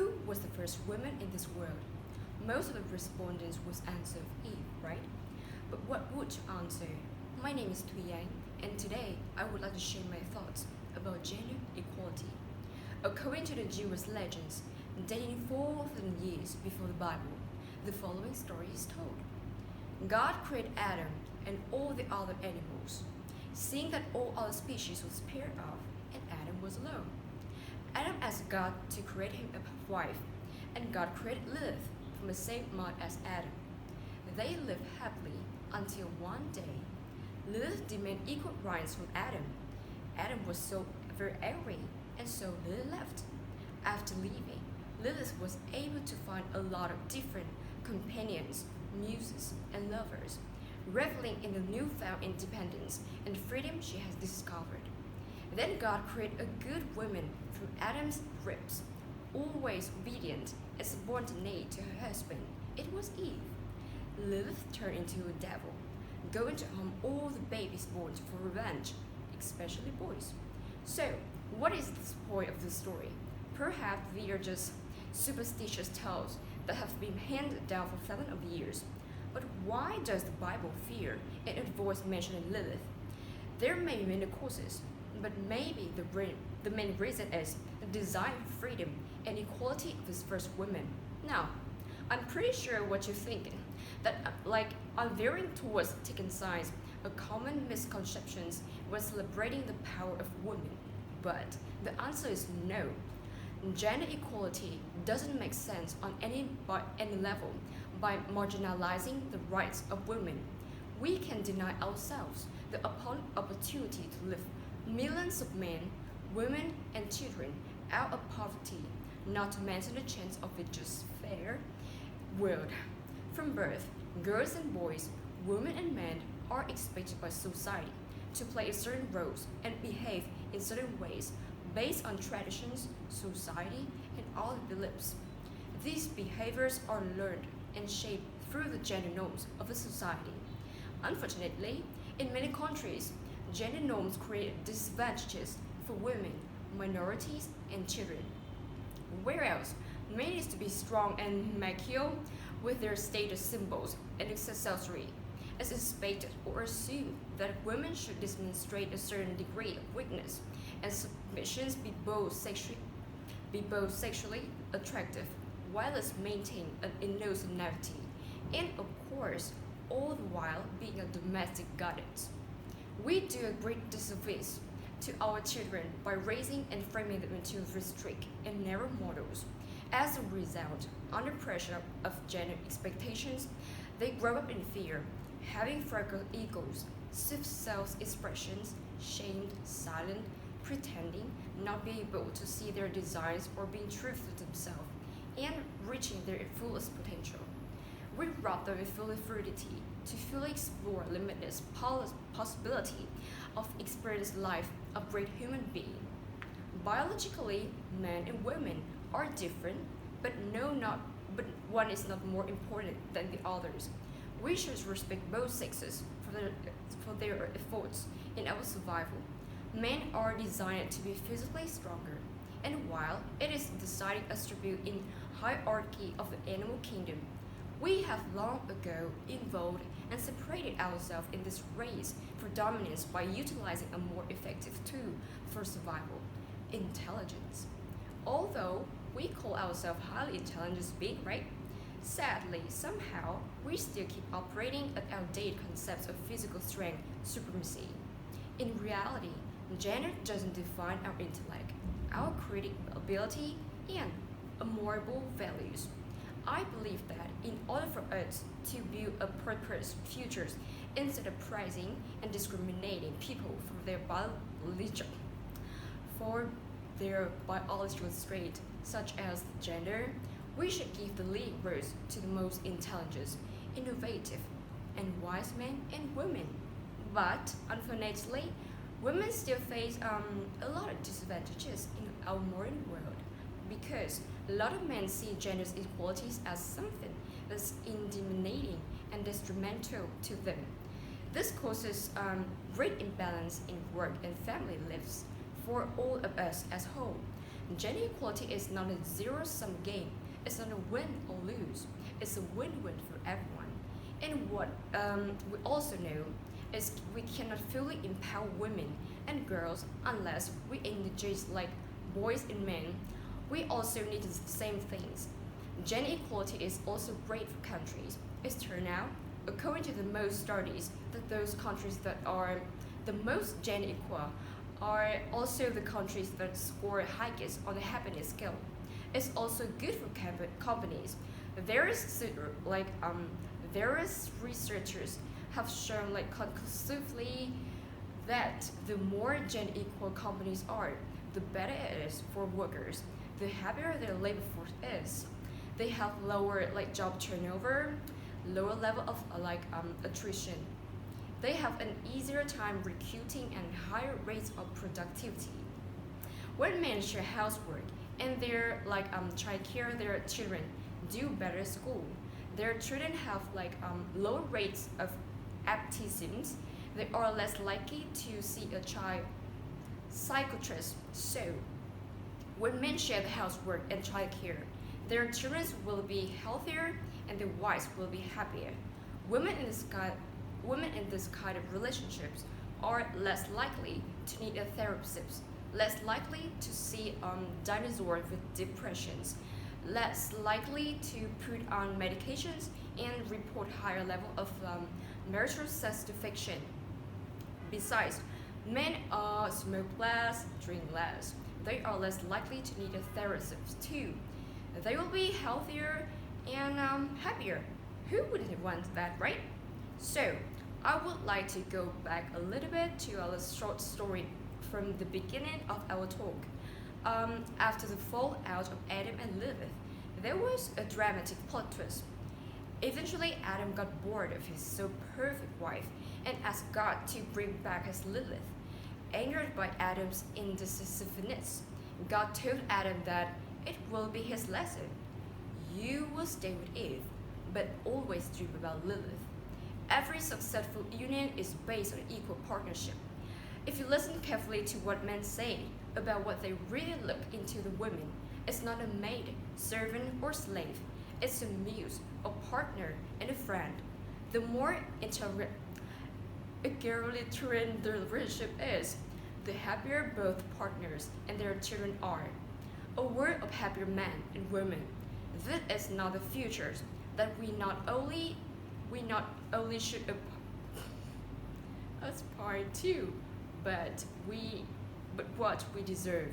Who was the first woman in this world? Most of the respondents would answer Eve, right? But what would you answer? My name is Thùy, and today I would like to share my thoughts about gender equality. According to the Jewish legends, dating 4,000 years before the Bible, the following story is told. God created Adam and all the other animals, seeing that all other species was paired off and Adam was alone. Adam asked God to create him a wife, and God created Lilith from the same mud as Adam. They lived happily until one day, Lilith demanded equal rights from Adam. Adam was so very angry, and so Lilith left. After leaving, Lilith was able to find a lot of different companions, muses, and lovers, reveling in the newfound independence and freedom she has discovered. Then God created a good woman from Adam's ribs, always obedient and subordinate to her husband. It was Eve. Lilith turned into a devil, going to harm all the babies born for revenge, especially boys. So, what is the point of the story? Perhaps they are just superstitious tales that have been handed down for thousands of years. But why does the Bible fear and avoid mentioning Lilith? There may be many causes, but maybe the main reason is the desire for freedom and equality of his first women. Now, I'm pretty sure what you're thinking, that unveering towards taking sides, a common misconception when celebrating the power of women. But the answer is no. Gender equality doesn't make sense on any level by marginalizing the rights of women. We can deny ourselves the opportunity to lift millions of men, women, and children out of poverty, not to mention the chance of a just fair world. From birth, girls and boys, women and men are expected by society to play certain roles and behave in certain ways based on traditions, society, and other beliefs. These behaviors are learned and shaped through the gender norms of a society. Unfortunately, in many countries, gender norms create disadvantages for women, minorities, and children. Whereas men is to be strong and macho with their status symbols and accessory, it's expected or assumed that women should demonstrate a certain degree of weakness and submissions be both sexually attractive while it's maintain an innocent naivety, and of course, all the while being a domestic goddess. We do a great disservice to our children by raising and framing them into restrict and narrow models. As a result, under pressure of gender expectations, they grow up in fear, having fragile egos, swift self-expressions, shamed, silent, pretending not be able to see their desires or being true to themselves, and reaching their fullest potential. We rob them of full fluidity to fully explore limitless possibility of experienced life of great human being. Biologically, men and women are different, but one is not more important than the others. We should respect both sexes for their efforts in our survival. Men are designed to be physically stronger, and while it is the decided attribute in hierarchy of the animal kingdom, we have long ago evolved and separated ourselves in this race for dominance by utilizing a more effective tool for survival: intelligence. Although we call ourselves highly intelligent beings, right? Sadly, somehow, we still keep operating at outdated concepts of physical strength supremacy. In reality, gender doesn't define our intellect, our creative ability, and moral values. I believe that in order for us to build a prosperous future, instead of prizing and discriminating people for their biological trait, such as gender, we should give the leading roles to the most intelligent, innovative, and wise men and women. But unfortunately, women still face a lot of disadvantages in our modern world because a lot of men see gender equalities as something that's intimidating and detrimental to them. This causes great imbalance in work and family lives for all of us as whole. Gender equality is not a zero-sum game. It's not a win or lose. It's a win-win for everyone. And what we also know is we cannot fully empower women and girls unless we engage like boys and men. We also need the same things. Gender equality is also great for countries. It's turned out, according to the most studies, that those countries that are the most gender equal are also the countries that score highest on the happiness scale. It's also good for companies. Various various researchers have shown like conclusively that the more gender equal companies are, the better it is for workers. The happier their labor force is. They have lower like job turnover, lower level of attrition. They have an easier time recruiting and higher rates of productivity. When men share housework and their try care their children do better at school, their children have lower rates of absenteeism. They are less likely to see a child psychiatrist. So, when men share the housework and child care, their children will be healthier and their wives will be happier. Women in this kind of relationships are less likely to need a therapist, less likely to see dinosaurs with depressions, less likely to put on medications and report higher level of marital satisfaction. Besides, men smoke less, drink less. They are less likely to need a therapist too. They will be healthier and happier. Who wouldn't want that, right? So, I would like to go back a little bit to our short story from the beginning of our talk. After the fallout of Adam and Lilith, there was a dramatic plot twist. Eventually, Adam got bored of his so perfect wife and asked God to bring back his Lilith. Angered by Adam's indecisiveness, God told Adam that it will be his lesson. You will stay with Eve, but always dream about Lilith. Every successful union is based on equal partnership. If you listen carefully to what men say about what they really look into the women, it's not a maid, servant, or slave. It's a muse, a partner, and a friend. The more egalitarian the relationship is, the happier both partners and their children are. A world of happier men and women. This is not the future that we not only should aspire to, but what we deserve.